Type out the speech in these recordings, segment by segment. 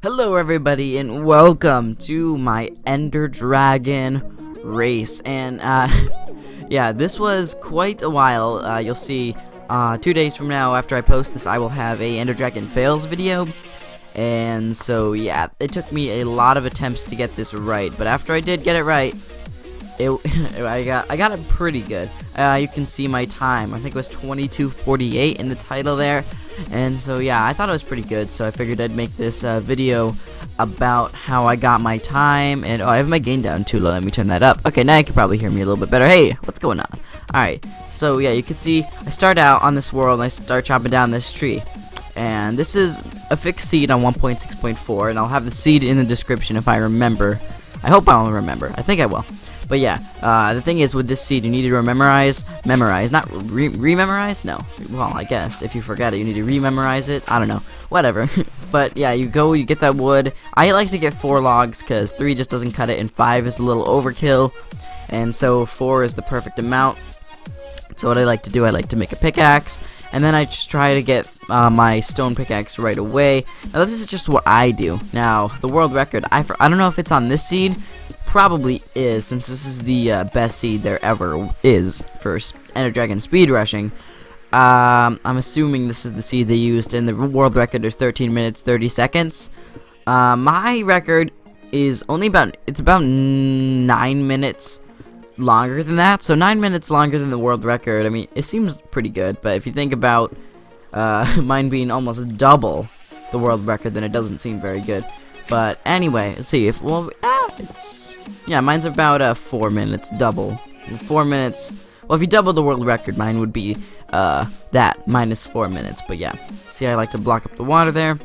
Hello everybody and welcome to my EnderDragon race, and yeah, this was quite a while. You'll see 2 days from now after I post this I will have a EnderDragon fails video, and so yeah, it took me a lot of attempts to get this right, but after I did get it right, I got it pretty good. You can see my time. I think it was 22:48 in the title there. And so yeah, I thought it was pretty good, so I figured I'd make this video about how I got my time. And oh, I have my gain down too low. Let me turn that up. Okay, now you can probably hear me a little bit better. Hey, what's going on? Alright, so yeah, you can see I start out on this world and I start chopping down this tree. And this is a fixed seed on 1.6.4, and I'll have the seed in the description if I remember. I hope I'll remember. I think I will. But yeah, the thing is with this seed, you need to memorize, not rememorize? No. Well, I guess if you forget it, you need to rememorize it. I don't know. Whatever. But yeah, you get that wood. I like to get 4 logs because 3 just doesn't cut it, and 5 is a little overkill. And so 4 is the perfect amount. So what I like to do, I like to make a pickaxe, and then I just try to get my stone pickaxe right away. Now this is just what I do. Now the world record, I don't know if it's on this seed. Probably is, since this is the best seed there ever is for EnderDragon speed rushing. I'm assuming this is the seed they used, and the world record is 13 minutes 30 seconds. My record is only about 9 minutes longer than that, so 9 minutes longer than the world record. I mean, it seems pretty good, but if you think about mine being almost double the world record, then it doesn't seem very good. But anyway, let's see if yeah, mine's about 4 minutes double. 4 minutes. Well, if you double the world record, mine would be that minus 4 minutes. But yeah, see, I like to block up the water there.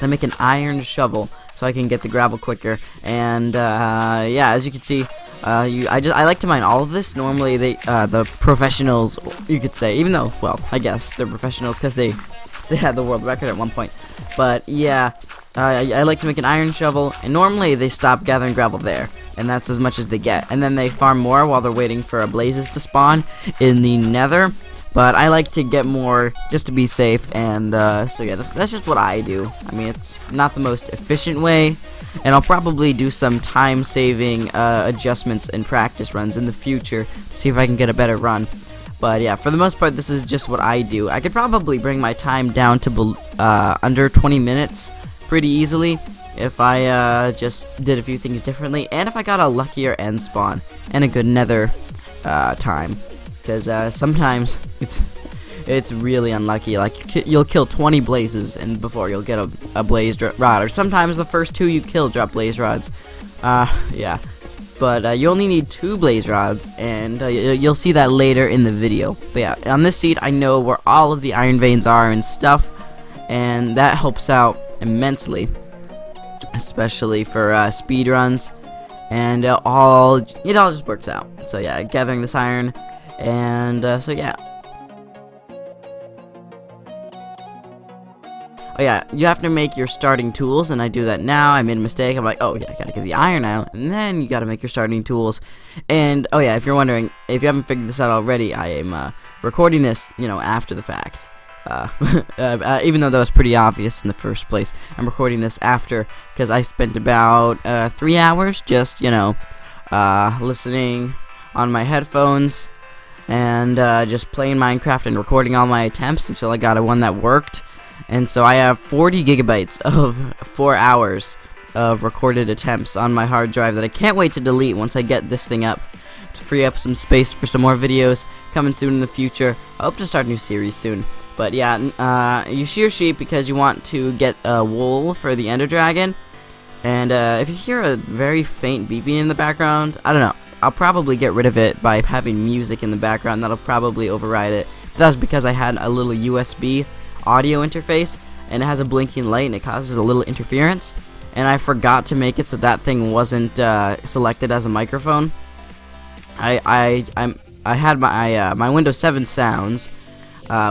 Then make an iron shovel so I can get the gravel quicker. And yeah, as you can see, I like to mine all of this. Normally, the professionals, you could say, even though, well, I guess they're professionals because they had the world record at one point. But yeah. I like to make an iron shovel, and normally they stop gathering gravel there, and that's as much as they get. And then they farm more while they're waiting for blazes to spawn in the Nether. But I like to get more just to be safe, and so yeah, that's just what I do. I mean, it's not the most efficient way, and I'll probably do some time-saving adjustments and practice runs in the future to see if I can get a better run. But yeah, for the most part, this is just what I do. I could probably bring my time down to under 20 minutes. Pretty easily if I just did a few things differently, and if I got a luckier end spawn and a good nether time, because sometimes it's really unlucky. Like you'll kill 20 blazes and before you'll get a blaze rod, or sometimes the first 2 you kill drop blaze rods. Yeah, but you only need 2 blaze rods, and you'll see that later in the video. But yeah, on this seed I know where all of the iron veins are and stuff, and that helps out immensely, especially for speed runs, and it all just works out. So yeah, gathering this iron, and so yeah. Oh yeah, you have to make your starting tools, and I do that now. I made a mistake. I'm like, oh yeah, I gotta get the iron out, and then you gotta make your starting tools. And oh yeah, if you're wondering, if you haven't figured this out already, I am recording this, after the fact. Even though that was pretty obvious in the first place, I'm recording this after, because I spent about 3 hours just, listening on my headphones and just playing Minecraft and recording all my attempts until I got one that worked. And so I have 40 gigabytes of 4 hours of recorded attempts on my hard drive that I can't wait to delete once I get this thing up, to free up some space for some more videos coming soon in the future. I hope to start a new series soon. But yeah, you shear sheep because you want to get wool for the EnderDragon. And if you hear a very faint beeping in the background, I don't know. I'll probably get rid of it by having music in the background. That'll probably override it. But that's because I had a little USB audio interface, and it has a blinking light, and it causes a little interference. And I forgot to make it so that thing wasn't selected as a microphone. I had my Windows 7 sounds,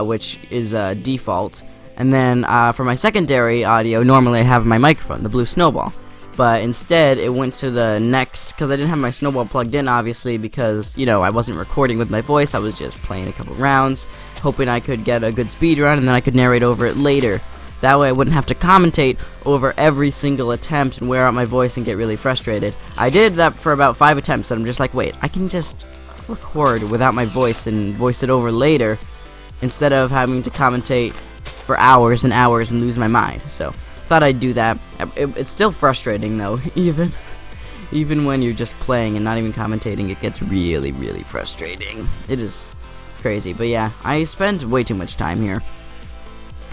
which is default, and then for my secondary audio, normally I have my microphone, the blue snowball, but instead it went to the next, because I didn't have my snowball plugged in, obviously, because I wasn't recording with my voice. I was just playing a couple rounds, hoping I could get a good speed run, and then I could narrate over it later. That way I wouldn't have to commentate over every single attempt and wear out my voice and get really frustrated. I did that for about 5 attempts, and I'm just like, wait, I can just record without my voice and voice it over later instead of having to commentate for hours and hours and lose my mind. So thought I'd do that. It's still frustrating though, even when you're just playing and not even commentating, it gets really, really frustrating. It is crazy. But yeah, I spent way too much time here.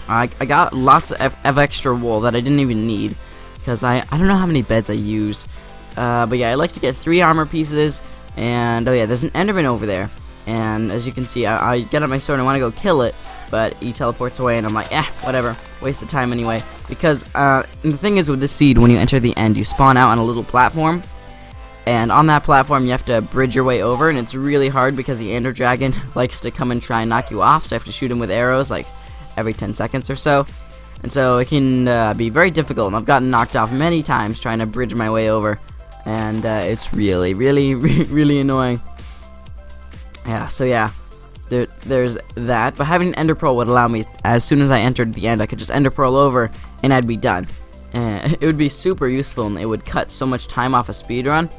I got lots of extra wool that I didn't even need, because I don't know how many beds I used. But yeah, I like to get 3 armor pieces, and oh yeah, there's an enderman over there. And as you can see, I get up my sword and I want to go kill it, but he teleports away, and I'm like, whatever, waste of time anyway. Because the thing is with this seed, when you enter the end, you spawn out on a little platform, and on that platform you have to bridge your way over, and it's really hard because the EnderDragon likes to come and try and knock you off, so I have to shoot him with arrows like every 10 seconds or so. And so it can be very difficult, and I've gotten knocked off many times trying to bridge my way over, and it's really, really, really annoying. Yeah, so yeah, there's that. But having an ender pearl would allow me, as soon as I entered the end, I could just ender pearl over and I'd be done. It would be super useful, and it would cut so much time off a speedrun.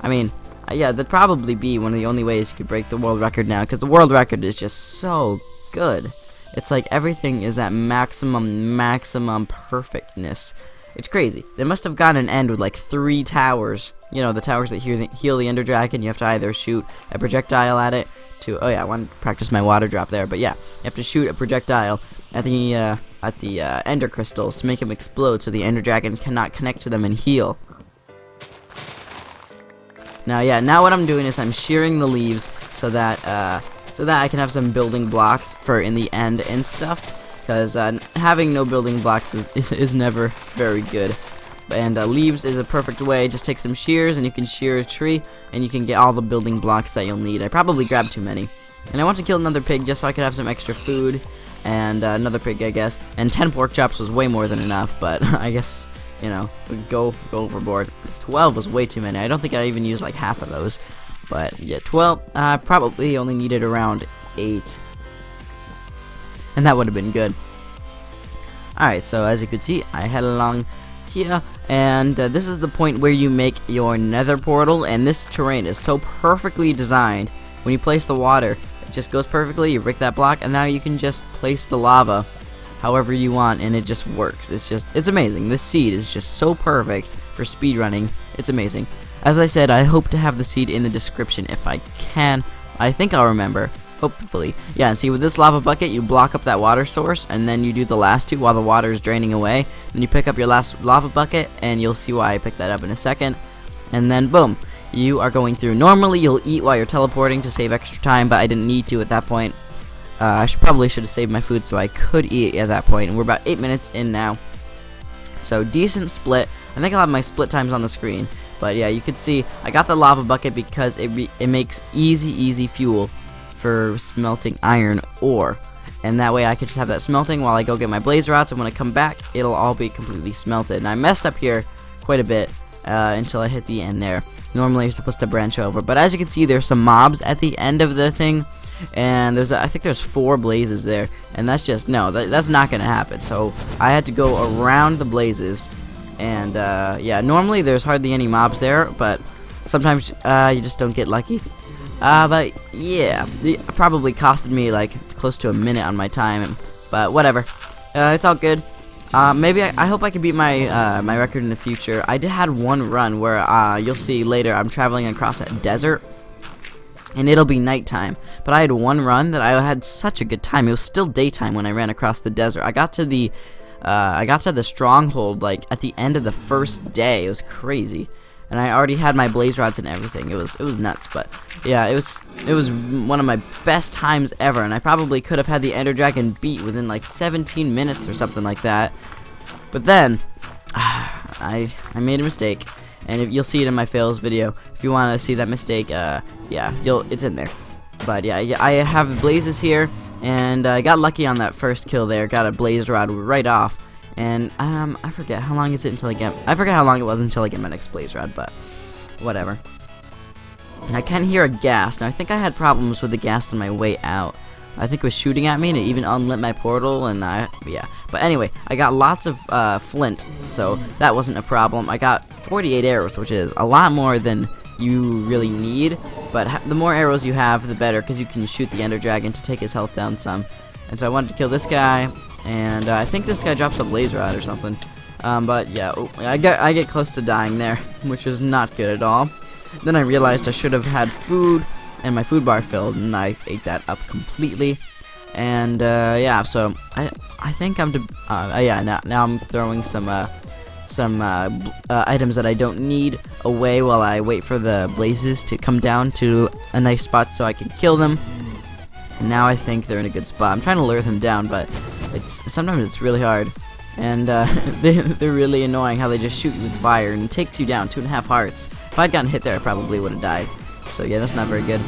I mean, yeah, that'd probably be one of the only ways you could break the world record now, because the world record is just so good. It's like everything is at maximum perfectness. It's crazy. They must have gotten an end with like 3 towers. You know, the towers that heal the EnderDragon. You have to either shoot a projectile at it to... Oh yeah, I want to practice my water drop there. But yeah, you have to shoot a projectile at the Ender crystals to make them explode, so the EnderDragon cannot connect to them and heal. Now what I'm doing is I'm shearing the leaves so that I can have some building blocks for in the end and stuff. Because having no building blocks is never very good. And leaves is a perfect way. Just take some shears and you can shear a tree, and you can get all the building blocks that you'll need. I probably grabbed too many. And I want to kill another pig just so I could have some extra food. And another pig, I guess. And 10 pork chops was way more than enough, but I guess, you know, we go overboard. 12 was way too many. I don't think I even used like half of those. But yeah, 12, probably only needed around 8. And that would have been good. Alright, so as you can see, I head along here, and this is the point where you make your nether portal, and this terrain is so perfectly designed. When you place the water, it just goes perfectly, you break that block, and now you can just place the lava however you want, and it just works. It's amazing. This seed is just so perfect for speedrunning. It's amazing. As I said, I hope to have the seed in the description if I can. I think I'll remember. Hopefully. Yeah, and see, with this lava bucket, you block up that water source, and then you do the last 2 while the water is draining away. Then you pick up your last lava bucket, and you'll see why I picked that up in a second. And then, boom, you are going through. Normally, you'll eat while you're teleporting to save extra time, but I didn't need to at that point. I probably should have saved my food so I could eat at that point, and we're about 8 minutes in now. So, decent split. I think I'll have my split times on the screen. But yeah, you can see, I got the lava bucket because it makes easy fuel for smelting iron ore, and that way I could just have that smelting while I go get my blaze rods, and when I come back it'll all be completely smelted. And I messed up here quite a bit until I hit the end there. Normally you're supposed to branch over, but as you can see, there's some mobs at the end of the thing, and I think there's 4 blazes there, and that's just that's not gonna happen. So I had to go around the blazes, and yeah, normally there's hardly any mobs there, but sometimes you just don't get lucky. But yeah, it probably costed me like close to a minute on my time, but whatever. It's all good. Maybe I hope I can beat my my record in the future. I had one run where you'll see later I'm traveling across a desert, and it'll be nighttime. But I had one run that I had such a good time. It was still daytime when I ran across the desert. I got to the stronghold like at the end of the first day. It was crazy. And I already had my blaze rods and everything. It was nuts, but yeah, it was one of my best times ever, and I probably could have had the EnderDragon beat within like 17 minutes or something like that. But then I made a mistake, and you'll see it in my fails video. If you want to see that mistake, yeah, it's in there. But yeah, I have blazes here, and I got lucky on that first kill there. Got a blaze rod right off. And I forget how long is it until I forget how long it was until I get my next blaze rod, but whatever. And I can hear a ghast. Now I think I had problems with the ghast on my way out, I think it was shooting at me, and it even unlit my portal, and yeah. But anyway, I got lots of flint, so that wasn't a problem. I got 48 arrows, which is a lot more than you really need, but the more arrows you have, the better, because you can shoot the EnderDragon to take his health down some. And so I wanted to kill this guy, and I think this guy drops a blaze rod or something. But yeah, I get close to dying there, which is not good at all. Then I realized I should have had food, and my food bar filled, and I ate that up completely. And yeah, so I think yeah, now I'm throwing some items that I don't need away while I wait for the blazes to come down to a nice spot so I can kill them. And now I think they're in a good spot. I'm trying to lure them down, but sometimes it's really hard. And they're really annoying how they just shoot you with fire and it takes you down 2.5 hearts. If I'd gotten hit there, I probably would have died. So yeah, that's not very good.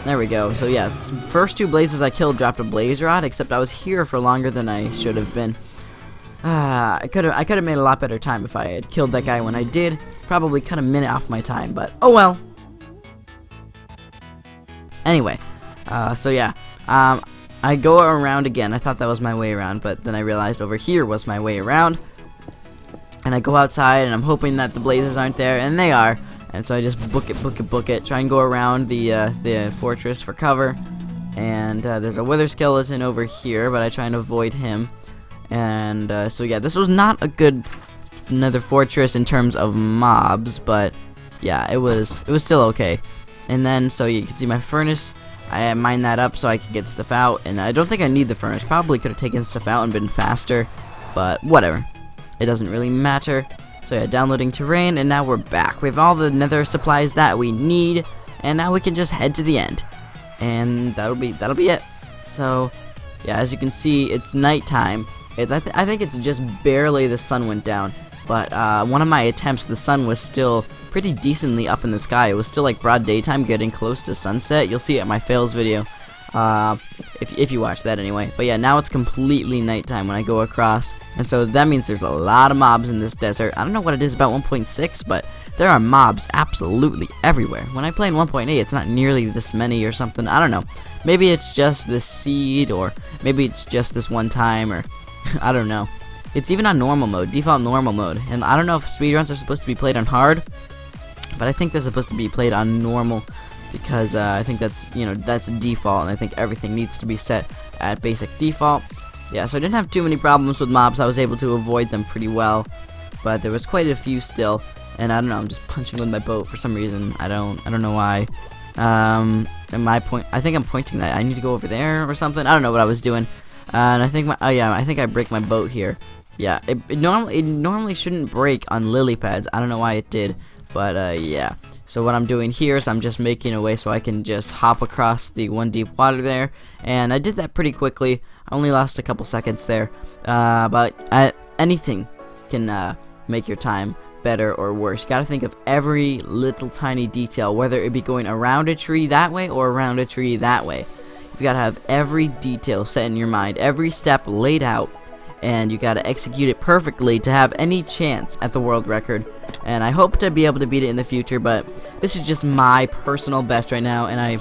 There we go. So yeah, first 2 blazes I killed dropped a blaze rod, except I was here for longer than I should have been. I could have made a lot better time if I had killed that guy when I did. Probably cut a minute off my time, but oh well. Anyway, so yeah, I go around again. I thought that was my way around, but then I realized over here was my way around. And I go outside, and I'm hoping that the blazes aren't there, and they are. And so I just book it, try and go around the fortress for cover. And there's a wither skeleton over here, but I try and avoid him. And so yeah, this was not a good Nether fortress in terms of mobs, but yeah, it was still okay. And then so you can see my furnace. I mined that up so I could get stuff out, and I don't think I need the furnace. Probably could have taken stuff out and been faster, but whatever. It doesn't really matter. So yeah, downloading terrain, and now we're back. We have all the Nether supplies that we need, and now we can just head to the end, and that'll be it. So yeah, as you can see, it's nighttime. I think it's just barely the sun went down, but one of my attempts, the sun was still pretty decently up in the sky. It was still like broad daytime, getting close to sunset. You'll see it in my fails video, if you watch that anyway. But yeah, now it's completely nighttime when I go across, and so that means there's a lot of mobs in this desert. I don't know what it is about 1.6, but there are mobs absolutely everywhere. When I play in 1.8, it's not nearly this many or something. I don't know. Maybe it's just this seed, or maybe it's just this one time, or I don't know. It's even on normal mode, default normal mode, and I don't know if speedruns are supposed to be played on hard, but I think they're supposed to be played on normal, because I think that's default, and I think everything needs to be set at basic default. Yeah, so I didn't have too many problems with mobs. I was able to avoid them pretty well, but there was quite a few still, and I don't know, I'm just punching with my boat for some reason. I don't know why. I think I'm pointing that I need to go over there or something. I don't know what I was doing. And I think I think I break my boat here. Yeah, it normally shouldn't break on lily pads. I don't know why it did, but yeah. So what I'm doing here is I'm just making a way so I can just hop across the 1 deep water there, and I did that pretty quickly. I only lost a couple seconds there, but anything can make your time better or worse. You gotta think of every little tiny detail, whether it be going around a tree that way or around a tree that way. You gotta have every detail set in your mind, every step laid out, and you gotta execute it perfectly to have any chance at the world record. And I hope to be able to beat it in the future, but this is just my personal best right now, and I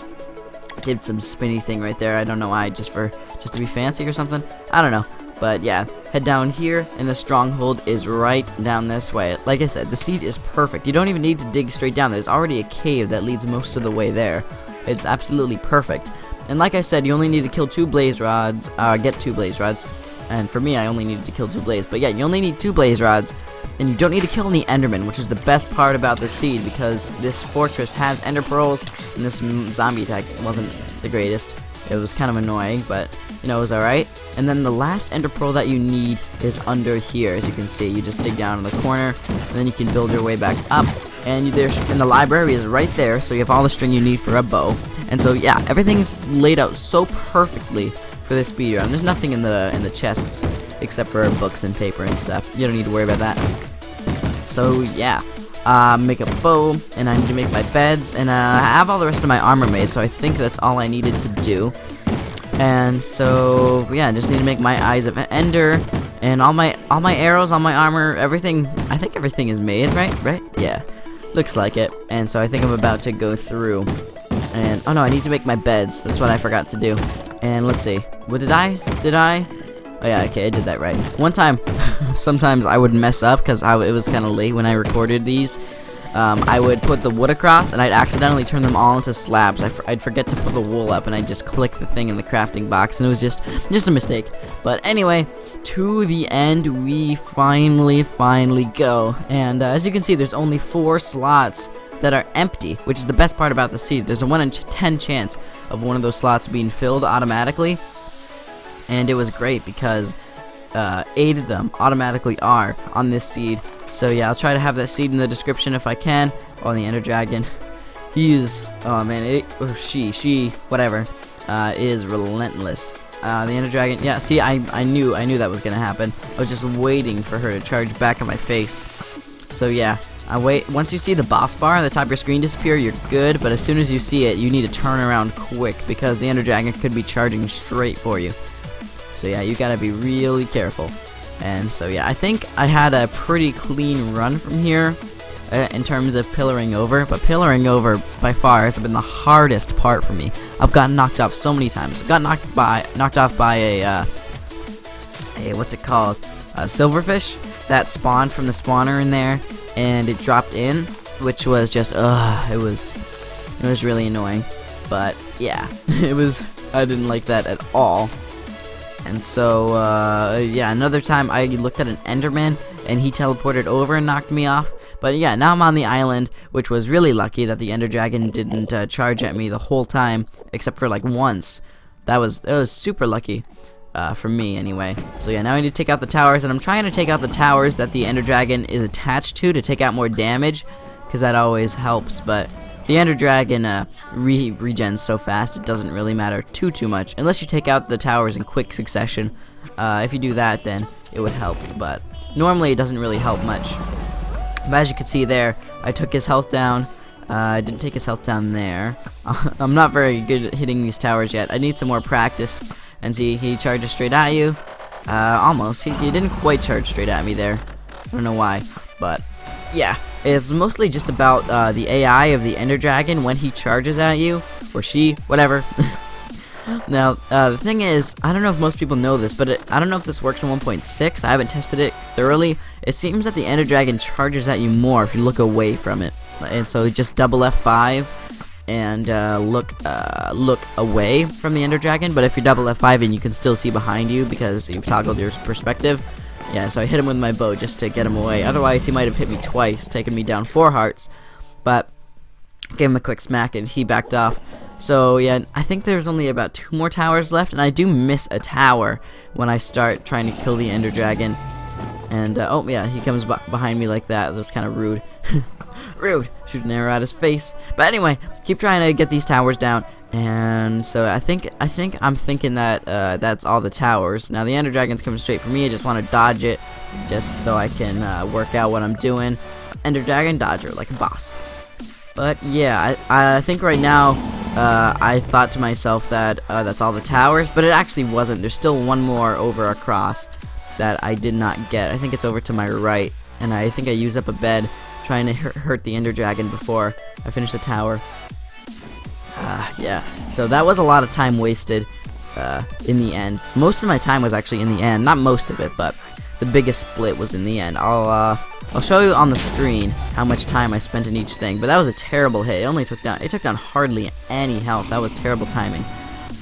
did some spinny thing right there. I don't know why, just to be fancy or something. I don't know. But yeah, head down here, and the stronghold is right down this way. Like I said, the seed is perfect. You don't even need to dig straight down. There's already a cave that leads most of the way there. It's absolutely perfect. And like I said, you only need to kill 2 blaze rods, get 2 blaze rods. And for me, I only needed to kill 2 blaze. But yeah, you only need 2 blaze rods, and you don't need to kill any endermen, which is the best part about this seed, because this fortress has ender pearls, and this zombie attack wasn't the greatest. It was kind of annoying, but you know, it was alright. And then the last ender pearl that you need is under here. As you can see, you just dig down in the corner, and then you can build your way back up. And the library is right there, so you have all the string you need for a bow. And so yeah, everything's laid out so perfectly for this speedrun. There's nothing in the chests except for books and paper and stuff. You don't need to worry about that. So yeah, make a bow, and I need to make my beds, and I have all the rest of my armor made, so I think that's all I needed to do. And so yeah, I just need to make my eyes of ender, and all my arrows, all my armor, everything. I think everything is made, right? Yeah, looks like it. And so I think I'm about to go through, and oh no, I need to make my beds. That's what I forgot to do. And let's see. What did I? Oh yeah, okay, I did that right. One time, sometimes I would mess up because it was kind of late when I recorded these. I would put the wood across, and I'd accidentally turn them all into slabs. I'd forget to put the wool up, and I'd just click the thing in the crafting box, and it was just a mistake. But anyway, to the end we finally go. And as you can see, there's only 4 slots that are empty, which is the best part about the seed. There's a 1 in 10 chance of one of those slots being filled automatically. And it was great because 8 of them automatically are on this seed. So yeah, I'll try to have that seed in the description if I can. On the EnderDragon, he's, oh man, or she, whatever, is relentless. The EnderDragon, yeah. See, I knew that was gonna happen. I was just waiting for her to charge back at my face. So yeah, I wait. Once you see the boss bar on the top of your screen disappear, you're good. But as soon as you see it, you need to turn around quick because the EnderDragon could be charging straight for you. So yeah, you gotta be really careful. And so yeah, I think I had a pretty clean run from here in terms of pillaring over. But pillaring over by far has been the hardest part for me. I've gotten knocked off so many times. I got knocked off by a what's it called? A silverfish that spawned from the spawner in there, and it dropped in, which was just it was really annoying. But yeah, I didn't like that at all. And so, yeah, another time I looked at an Enderman, and he teleported over and knocked me off. But yeah, now I'm on the island, which was really lucky that the EnderDragon didn't charge at me the whole time, except for like once. It was super lucky, for me anyway. So yeah, now I need to take out the towers, and I'm trying to take out the towers that the EnderDragon is attached to take out more damage, because that always helps. But the EnderDragon regens so fast, it doesn't really matter too much, unless you take out the towers in quick succession. If you do that, then it would help, but normally it doesn't really help much. But as you can see there, I took his health down. I didn't take his health down there. I'm not very good at hitting these towers yet. I need some more practice. And see, he charges straight at you. Almost. He didn't quite charge straight at me there. I don't know why, but yeah. It's mostly just about the AI of the EnderDragon when he charges at you, or she, whatever. Now, the thing is, I don't know if most people know this, but I don't know if this works in 1.6. I haven't tested it thoroughly. It seems that the EnderDragon charges at you more if you look away from it. And so just double F5 and look away from the EnderDragon. But if you double F5 and you can still see behind you because you've toggled your perspective. Yeah, so I hit him with my bow just to get him away. Otherwise, he might have hit me twice, taking me down 4 hearts. But gave him a quick smack and he backed off. So yeah, I think there's only about 2 more towers left, and I do miss a tower when I start trying to kill the EnderDragon. And oh yeah, he comes behind me like that. That was kind of rude. Rude. Shoot an arrow at his face. But anyway, keep trying to get these towers down. And so I'm thinking that that's all the towers. Now the EnderDragon's coming straight for me. I just want to dodge it, just so I can work out what I'm doing. EnderDragon dodger, like a boss. But yeah, I think right now I thought to myself that that's all the towers, but it actually wasn't. There's still one more over across that I did not get. I think it's over to my right, and I think I used up a bed trying to hurt the EnderDragon before I finish the tower. Yeah, so that was a lot of time wasted in the end. Most of my time was actually in the end. Not most of it, but the biggest split was in the end. I'll show you on the screen how much time I spent in each thing. But that was a terrible hit. It took down hardly any health. That was terrible timing.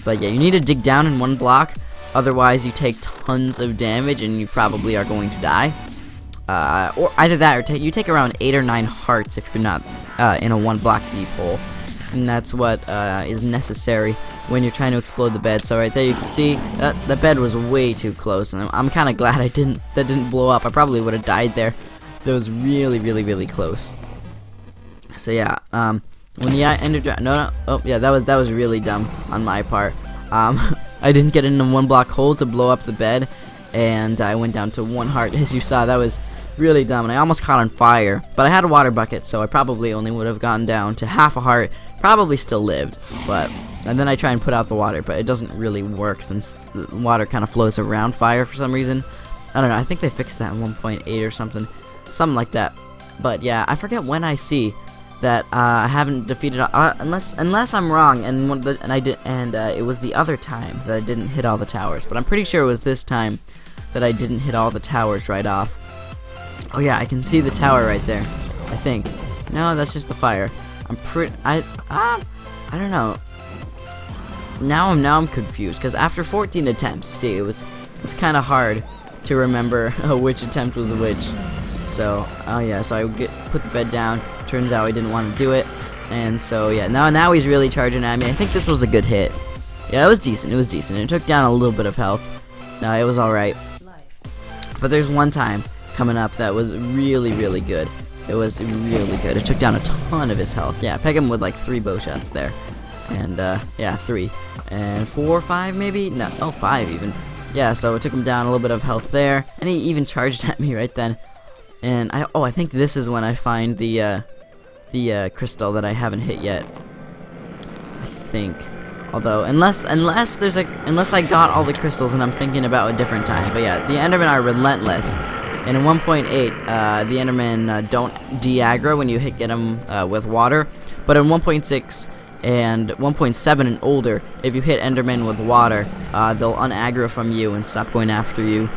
But yeah, you need to dig down in one block. Otherwise, you take tons of damage and you probably are going to die. Or either that, or you take around 8 or 9 hearts if you're not in a 1 block deep hole. And that's what is necessary when you're trying to explode the bed. So right there you can see that the bed was way too close, and I'm kind of glad that didn't blow up. I probably would have died there. That was really close. So yeah, when the EnderDragon, oh yeah, that was really dumb on my part. I didn't get in a 1 block hole to blow up the bed, and I went down to 1 heart. As you saw, that was really dumb, and I almost caught on fire. But I had a water bucket, so I probably only would have gone down to half a heart. Probably still lived, and then I try and put out the water, but it doesn't really work since the water kind of flows around fire for some reason. I don't know, I think they fixed that in 1.8 or something like that. But yeah, I forget when I see that I haven't defeated unless I'm wrong, and it was the other time that I didn't hit all the towers, but I'm pretty sure it was this time that I didn't hit all the towers right off. Oh yeah, I can see the tower right there, I think. No, that's just the fire. I don't know. Now I'm confused, because after 14 attempts, see, it's kind of hard to remember which attempt was which. So, oh yeah, so I put the bed down. Turns out I didn't want to do it, and so yeah, now he's really charging at me. I think this was a good hit. Yeah, it was decent. It was decent. It took down a little bit of health. No, it was all right. But there's one time coming up that was really, really good. It was really good. It took down a ton of his health. Yeah, peg him with like 3 bow shots there. And, yeah, 3. And 4 or 5 maybe? No, oh, 5 even. Yeah, so it took him down a little bit of health there. And he even charged at me right then. And, I think this is when I find the crystal that I haven't hit yet. I think. Although, unless I got all the crystals and I'm thinking about a different time. But yeah, the Endermen are relentless. And in 1.8, the Endermen don't de-aggro when you get them with water. But in 1.6 and 1.7 and older, if you hit Endermen with water, they'll unaggro from you and stop going after you.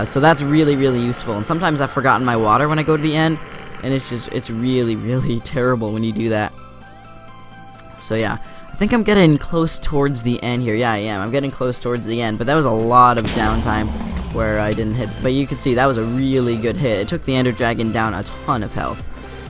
So that's really, really useful. And sometimes I've forgotten my water when I go to the end, and it's really, really terrible when you do that. So yeah, I think I'm getting close towards the end here. Yeah, I am. I'm getting close towards the end, but that was a lot of downtime where I didn't hit. But you can see that was a really good hit. It took the EnderDragon down a ton of health.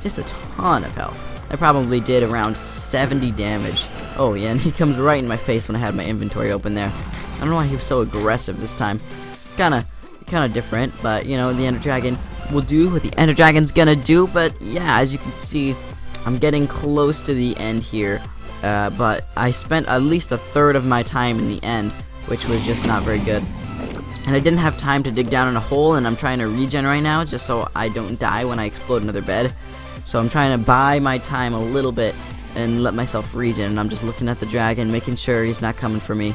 Just a ton of health. I probably did around 70 damage. Oh yeah, and he comes right in my face when I had my inventory open there. I don't know why he was so aggressive this time. It's kind of different, but you know, the EnderDragon will do what the EnderDragon's gonna do. But yeah, as you can see, I'm getting close to the end here. But I spent at least a third of my time in the end, which was just not very good. And I didn't have time to dig down in a hole, and I'm trying to regen right now just so I don't die when I explode another bed. So I'm trying to buy my time a little bit and let myself regen, and I'm just looking at the dragon, making sure he's not coming for me.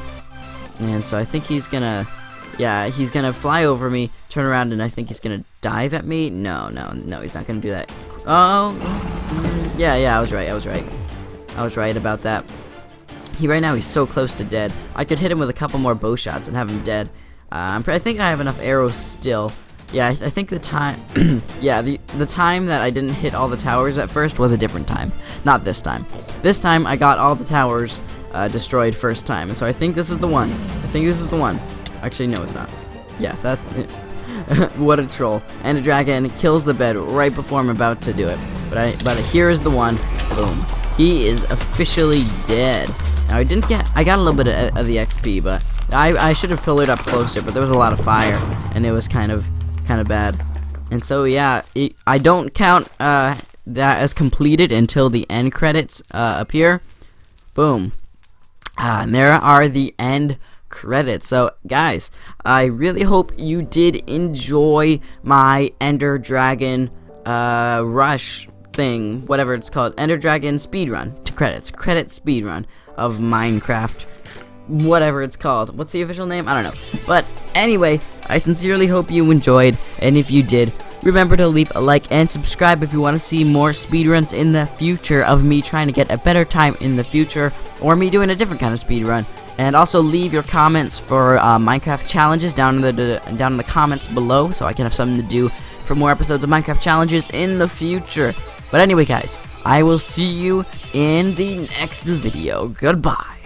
And so I think he's gonna, yeah, he's gonna fly over me, turn around, and I think he's gonna dive at me. No, he's not gonna do that. Oh, yeah, I was right about that. Right now he's so close to dead. I could hit him with a couple more bow shots and have him dead. I think I have enough arrows still. Yeah, I think the time, yeah, the time that I didn't hit all the towers at first was a different time. Not this time. This time I got all the towers destroyed first time, and so I think this is the one. Actually, no, it's not. Yeah, that's it. What a troll. And a dragon kills the bed right before I'm about to do it. But here is the one. Boom. He is officially dead. Now I got a little bit of the XP, but I should have pillared up closer, but there was a lot of fire, and it was kind of bad. And so yeah, I don't count that as completed until the end credits appear. Boom. And there are the end credits. So guys, I really hope you did enjoy my EnderDragon rush thing, whatever it's called, EnderDragon speedrun to credit speedrun of Minecraft, whatever it's called. What's the official name? I don't know. But anyway, I sincerely hope you enjoyed, and if you did, remember to leave a like and subscribe if you want to see more speedruns in the future of me trying to get a better time in the future, or me doing a different kind of speedrun. And also leave your comments for Minecraft challenges down in the comments below, so I can have something to do for more episodes of Minecraft challenges in the future. But anyway guys, I will see you in the next video. Goodbye.